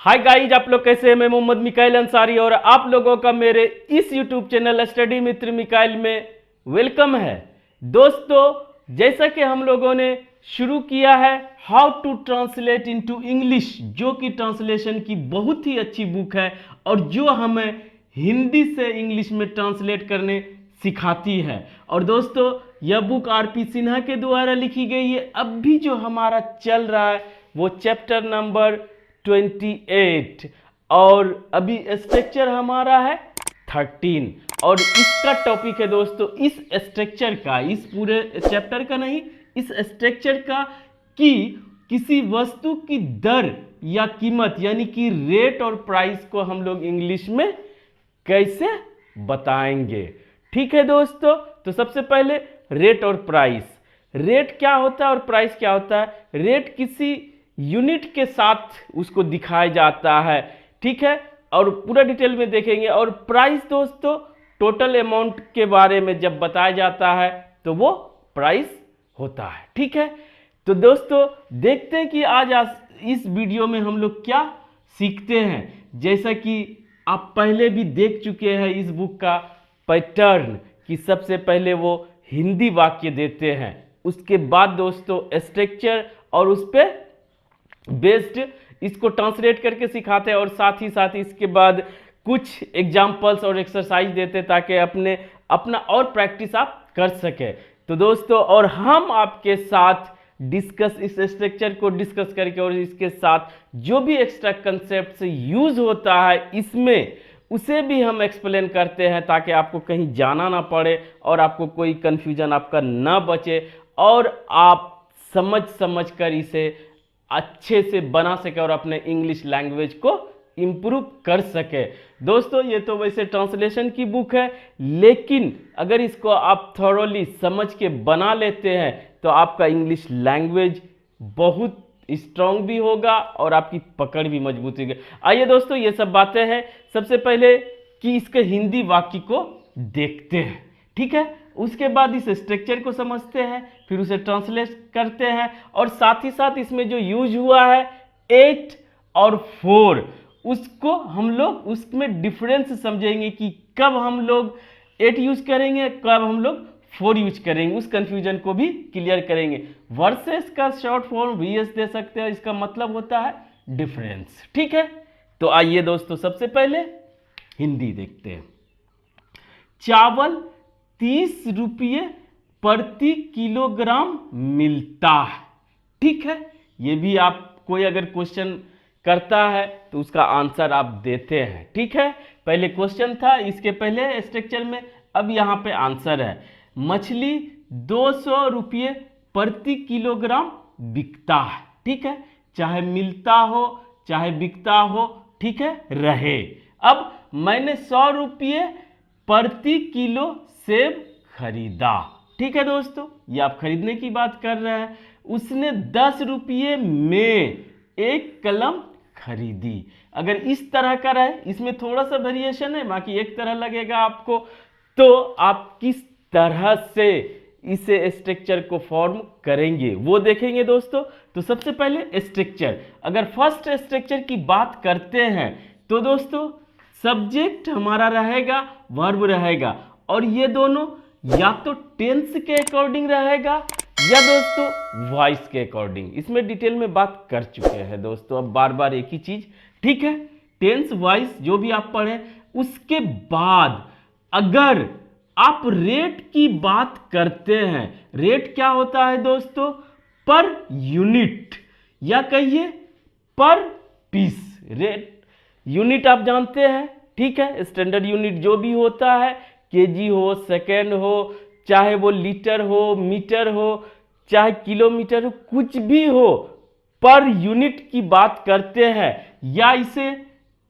Hi guys, आप लोग कैसे हैं। मैं मोहम्मद मिकाइल अंसारी और आप लोगों का मेरे इस यूट्यूब चैनल स्टडी मित्र मिकाइल में वेलकम है। दोस्तों, जैसा कि हम लोगों ने शुरू किया है how to translate into English, जो कि ट्रांसलेशन की बहुत ही अच्छी बुक है और जो हमें हिंदी से इंग्लिश में ट्रांसलेट करने सिखाती है। और दोस्तों, यह बुक आर.पी. सिन्हा के द्वारा लिखी गई है। अब भी जो हमारा चल रहा है वो चैप्टर नंबर 28 और अभी स्ट्रक्चर हमारा है 13 और इसका टॉपिक है दोस्तों इस स्ट्रक्चर का, इस पूरे चैप्टर का नहीं, इस स्ट्रक्चर का कि किसी वस्तु की दर या कीमत यानी कि रेट और प्राइस को हम लोग इंग्लिश में कैसे बताएंगे। ठीक है दोस्तों, तो सबसे पहले रेट और प्राइस। रेट क्या होता है और प्राइस क्या होता है। रेट किसी यूनिट के साथ उसको दिखाया जाता है, ठीक है, और पूरा डिटेल में देखेंगे। और प्राइस दोस्तों टोटल अमाउंट के बारे में जब बताया जाता है तो वो प्राइस होता है। ठीक है, तो दोस्तों देखते हैं कि आज इस वीडियो में हम लोग क्या सीखते हैं। जैसा कि आप पहले भी देख चुके हैं इस बुक का पैटर्न कि सबसे पहले वो हिंदी वाक्य देते हैं, उसके बाद दोस्तों स्ट्रक्चर और उस पर बेस्ड इसको ट्रांसलेट करके सिखाते हैं और साथ ही इसके बाद कुछ एग्जाम्पल्स और एक्सरसाइज देते हैं ताकि अपना और प्रैक्टिस आप कर सके। तो दोस्तों, और हम आपके साथ इस स्ट्रक्चर को डिस्कस करके और इसके साथ जो भी एक्स्ट्रा कंसेप्ट यूज होता है इसमें उसे भी हम एक्सप्लेन करते हैं ताकि आपको कहीं जाना ना पड़े और आपको कोई कंफ्यूजन आपका ना बचे और आप समझ कर इसे अच्छे से बना सके और अपने इंग्लिश लैंग्वेज को इम्प्रूव कर सके। दोस्तों, ये तो वैसे ट्रांसलेशन की बुक है, लेकिन अगर इसको आप थॉरोली समझ के बना लेते हैं तो आपका इंग्लिश लैंग्वेज बहुत स्ट्रांग भी होगा और आपकी पकड़ भी मजबूत होगी। आइए दोस्तों, ये सब बातें हैं। सबसे पहले कि इसके हिंदी वाक्य को देखते हैं, ठीक है, उसके बाद इस स्ट्रक्चर को समझते हैं, फिर उसे ट्रांसलेट करते हैं और साथ ही साथ इसमें जो यूज हुआ है 8 और 4 उसको हम लोग उसमें डिफरेंस समझेंगे कि कब हम लोग 8 यूज करेंगे, कब हम लोग 4 यूज करेंगे, उस कंफ्यूजन को भी क्लियर करेंगे। वर्सेस का शॉर्ट फॉर्म VS दे सकते हैं, इसका मतलब होता है डिफरेंस। ठीक है, तो आइए दोस्तों सबसे पहले हिंदी देखते हैं। चावल 30 रुपये प्रति किलोग्राम मिलता है। ठीक है, ये भी आप कोई अगर क्वेश्चन करता है तो उसका आंसर आप देते हैं। ठीक है, पहले क्वेश्चन था, इसके पहले स्ट्रक्चर में, अब यहाँ पे आंसर है। मछली 200 रुपये प्रति किलोग्राम बिकता है। ठीक है, चाहे मिलता हो चाहे बिकता हो, ठीक है, रहे। अब मैंने 100 रुपये प्रति किलो सेब खरीदा। ठीक है दोस्तों, ये आप खरीदने की बात कर रहे हैं। उसने 10 रुपये में एक कलम खरीदी। अगर इस तरह का रहे, इसमें थोड़ा सा वेरिएशन है, बाकी एक तरह लगेगा आपको, तो आप किस तरह से इसे स्ट्रक्चर को फॉर्म करेंगे वो देखेंगे दोस्तों। तो सबसे पहले स्ट्रक्चर, अगर फर्स्ट स्ट्रक्चर की बात करते हैं तो दोस्तों सब्जेक्ट हमारा रहेगा, वर्ब रहेगा, और ये दोनों या तो टेंस के अकॉर्डिंग रहेगा या दोस्तों वॉइस के अकॉर्डिंग। इसमें डिटेल में बात कर चुके हैं दोस्तों, अब बार बार एक ही चीज। ठीक है, टेंस वॉइस जो भी आप पढ़े, उसके बाद अगर आप रेट की बात करते हैं, रेट क्या होता है दोस्तों, पर यूनिट या कहिए पर पीस। रेट यूनिट आप जानते हैं, ठीक है, स्टैंडर्ड यूनिट जो भी होता है, केजी हो, सेकेंड हो, चाहे वो लीटर हो, मीटर हो, चाहे किलोमीटर हो, कुछ भी हो, पर यूनिट की बात करते हैं या इसे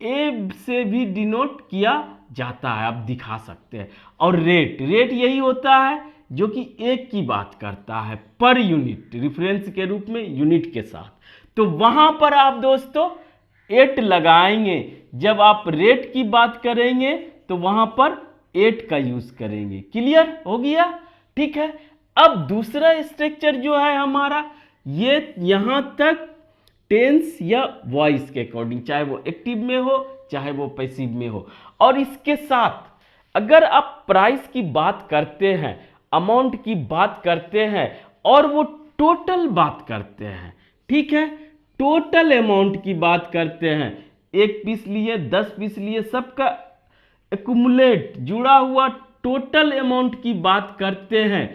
ए से भी डिनोट किया जाता है, आप दिखा सकते हैं। और रेट यही होता है जो कि एक की बात करता है, पर यूनिट, रेफरेंस के रूप में यूनिट के साथ। तो वहां पर आप दोस्तों 8 लगाएंगे। जब आप रेट की बात करेंगे तो वहां पर 8 का यूज करेंगे। क्लियर हो गया? ठीक है, अब दूसरा स्ट्रक्चर जो है हमारा, ये यहां तक टेंस या वॉइस के अकॉर्डिंग, चाहे वो एक्टिव में हो चाहे वो पैसिव में हो। और इसके साथ अगर आप प्राइस की बात करते हैं, अमाउंट की बात करते हैं और वो टोटल बात करते हैं, ठीक है, टोटल अमाउंट की बात करते हैं, 1 पीस लिए 10 पीस लिए, सबका एक्यूमुलेट जुड़ा हुआ टोटल अमाउंट की बात करते हैं,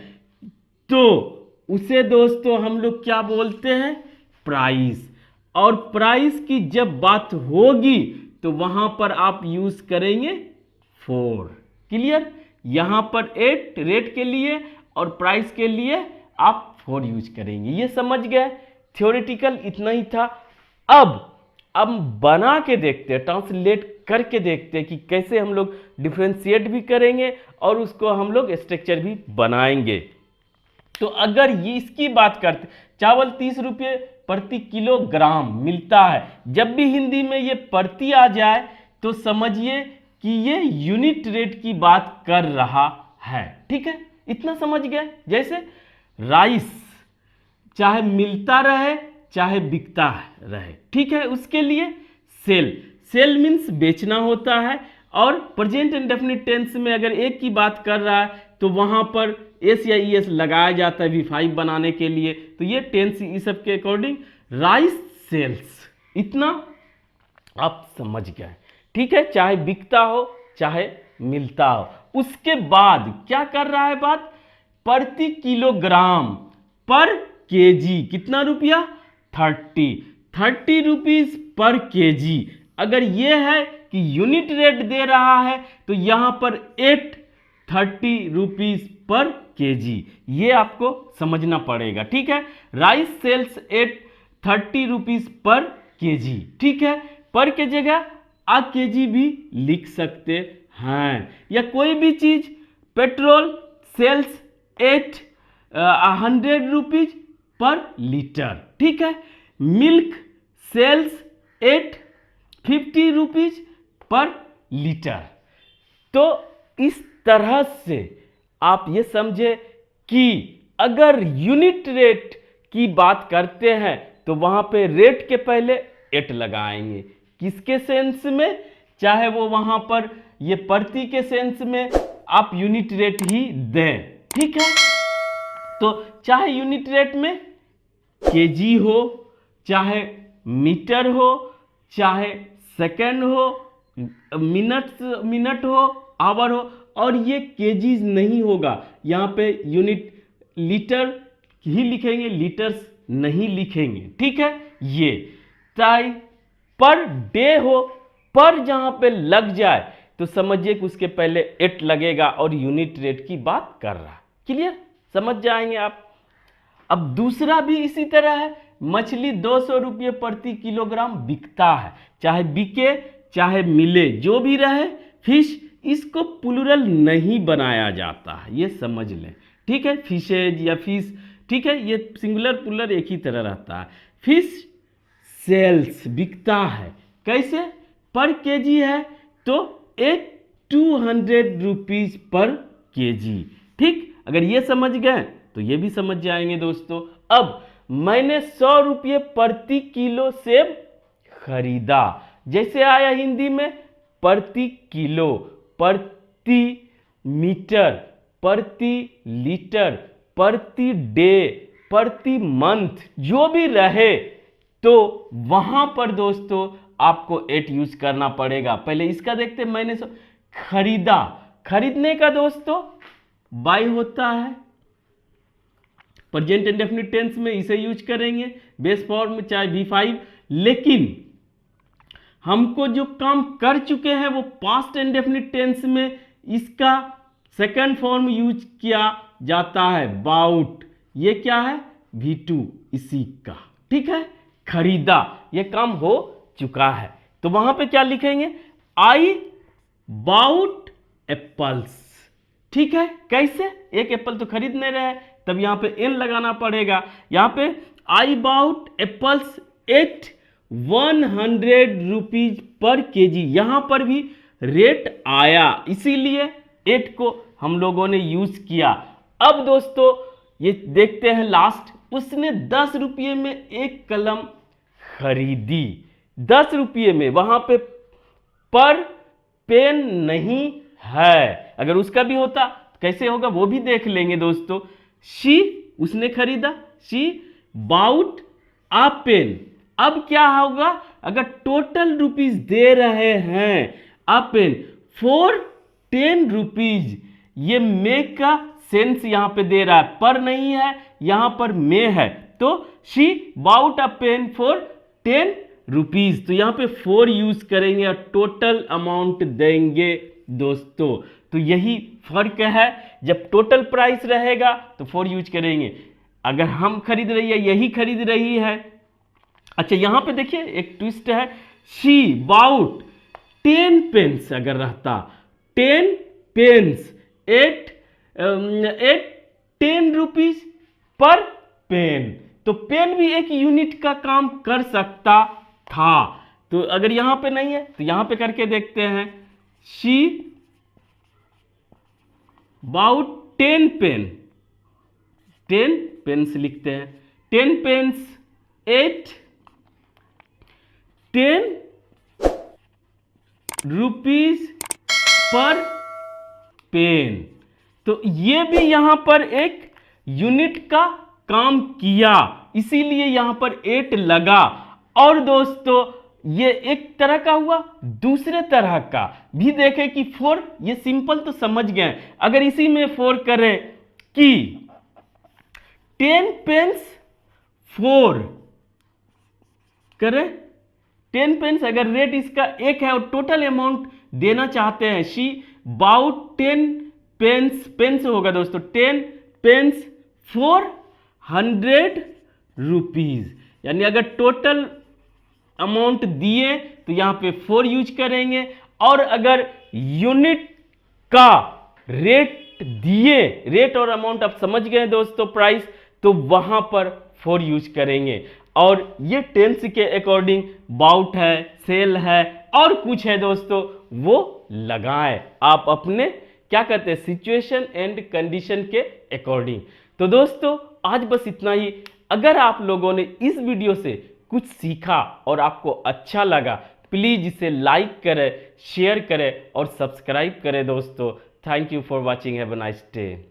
तो उसे दोस्तों हम लोग क्या बोलते हैं, प्राइस। और प्राइस की जब बात होगी तो वहां पर आप यूज करेंगे 4। क्लियर? यहां पर 8 रेट के लिए और प्राइस के लिए आप 4 यूज करेंगे। ये समझ गए? थ्योरेटिकल इतना ही था। अब बना के देखते हैं, ट्रांसलेट करके देखते हैं कि कैसे हम लोग डिफरेंशिएट भी करेंगे और उसको हम लोग स्ट्रक्चर भी बनाएंगे। तो अगर ये इसकी बात करते, चावल 30 रुपये प्रति किलोग्राम मिलता है, जब भी हिंदी में ये प्रति आ जाए तो समझिए कि ये यूनिट रेट की बात कर रहा है। ठीक है, इतना समझ गए? जैसे राइस चाहे मिलता रहे चाहे बिकता रहे, ठीक है, उसके लिए सेल मीन्स बेचना होता है। और प्रेजेंट इंडेफिनिट टेंस में अगर एक की बात कर रहा है तो वहां पर एस या ई एस लगाया जाता है V5 बनाने के लिए। तो ये टेंस इस सब के अकॉर्डिंग राइस सेल्स, इतना आप समझ गए। ठीक है, चाहे बिकता हो चाहे मिलता हो। उसके बाद क्या कर रहा है बात, प्रति किलोग्राम पर केजी कितना रुपया, 30 रुपीज पर केजी। अगर ये है कि यूनिट रेट दे रहा है तो यहां पर 30 रुपीज पर केजी, ये आपको समझना पड़ेगा। ठीक है, rice sells 30 rupees per kg. ठीक है, पर के जगह आ केजी भी लिख सकते हैं, या कोई भी चीज, petrol sells 100 rupees per litre. ठीक है, milk sells 50 rupees per litre. तो इस तरह से आप ये समझे कि अगर यूनिट रेट की बात करते हैं तो वहां पे रेट के पहले 8 लगाएंगे। किसके सेंस में, चाहे वो वहां पर ये प्रति के सेंस में आप यूनिट रेट ही दें। ठीक है, तो चाहे यूनिट रेट में केजी हो, चाहे मीटर हो, चाहे सेकंड हो, मिनट हो, आवर हो, और ये केजीज नहीं होगा, यहाँ पे यूनिट लीटर ही लिखेंगे, लीटर्स नहीं लिखेंगे। ठीक है, ये चाहे पर डे हो, पर जहां पे लग जाए तो समझिए कि उसके पहले 8 लगेगा और यूनिट रेट की बात कर रहा है। क्लियर? समझ जाएंगे आप। अब दूसरा भी इसी तरह है, मछली 200 रुपये प्रति किलोग्राम बिकता है, चाहे बिके चाहे मिले, जो भी रहे। फिश, इसको प्लूरल नहीं बनाया जाता है, ये समझ लें। ठीक है, फिशेज या फिश, ठीक है, ये सिंगुलर प्लूरल एक ही तरह रहता है। फिश सेल्स बिकता है, कैसे, पर केजी है तो 200 रुपीज पर केजी। ठीक, अगर ये समझ गए तो ये भी समझ जाएंगे दोस्तों। अब मैंने 100 रुपये प्रति किलो सेब खरीदा, जैसे आया हिंदी में प्रति किलो, प्रति मीटर, प्रति लीटर, प्रति डे, प्रति मंथ, जो भी रहे, तो वहां पर दोस्तों आपको 8 यूज करना पड़ेगा। पहले इसका देखते, मैंने खरीदा, खरीदने का दोस्तों बाय होता है, प्रेजेंट इंडेफिनिट टेंस में इसे यूज करेंगे, बेस फॉर्म चाहे V5। लेकिन हमको जो काम कर चुके हैं वो पास्ट इंडेफिनिट टेंस में इसका सेकंड फॉर्म यूज किया जाता है, बाउट। ये क्या है, V2 इसी का। ठीक है, खरीदा, ये काम हो चुका है, तो वहां पे क्या लिखेंगे, आई बाउट एप्पल्स। ठीक है, कैसे, एक एप्पल तो खरीद नहीं रहे, तब यहां पे एन लगाना पड़ेगा। यहां पे I bought apples at 100 rupees per kg, यहां पर भी रेट आया, इसीलिए 8 को हम लोगों ने यूज किया। अब दोस्तों ये देखते हैं लास्ट, उसने 10 रुपये में एक कलम खरीदी 10 रुपये में, वहां पे पर पेन नहीं है। अगर उसका भी होता तो कैसे होगा वो भी देख लेंगे दोस्तों। शी उसने खरीदा, शी बाउट अ पेन। अब क्या होगा, अगर टोटल रुपीज दे रहे हैं अ पेन फॉर 10 रुपीज, ये मे का सेंस यहां पे दे रहा है, पर नहीं है, यहां पर मे है। तो she bought a pen for 10 rupees, तो यहां पे 4 यूज करेंगे और टोटल अमाउंट देंगे दोस्तों। तो यही फर्क है, जब टोटल प्राइस रहेगा तो 4 यूज करेंगे, अगर हम खरीद रही है, यही खरीद रही है। अच्छा यहां पे देखिए एक ट्विस्ट है, शी बाउट 10 पेन्स अगर रहता, 10 pens at 10 rupees per pen, तो पेन भी एक यूनिट का काम कर सकता था। तो अगर यहां पे नहीं है तो यहां पे करके देखते हैं, शी बाउट 10 पेन, 10 पेन्स लिखते हैं, 10 pens at 10 rupees per pen. तो ये भी यहां पर एक यूनिट का काम किया, इसीलिए यहां पर 8 लगा। और दोस्तों ये एक तरह का हुआ, दूसरे तरह का भी देखें कि 4, ये सिंपल तो समझ गए। अगर इसी में 4 करें कि 10 पेन्स 4 करें, 10 पेन्स अगर रेट इसका 1 है और टोटल अमाउंट देना चाहते हैं, शी बाउट 10 पेन्स, पेन्स होगा दोस्तों 10 पेन्स फॉर 100 रुपीज, यानी अगर टोटल अमाउंट दिए तो यहां पे 4 यूज करेंगे, और अगर यूनिट का रेट दिए, रेट और अमाउंट आप समझ गए दोस्तों, प्राइस, तो वहां पर 4 यूज करेंगे। और ये टेंस के अकॉर्डिंग बाउट है, सेल है और कुछ है दोस्तों, वो लगाएं आप अपने क्या कहते हैं सिचुएशन एंड कंडीशन के अकॉर्डिंग। तो दोस्तों आज बस इतना ही। अगर आप लोगों ने इस वीडियो से कुछ सीखा और आपको अच्छा लगा, प्लीज इसे लाइक करें, शेयर करें और सब्सक्राइब करें दोस्तों। Thank you for watching, have a nice day.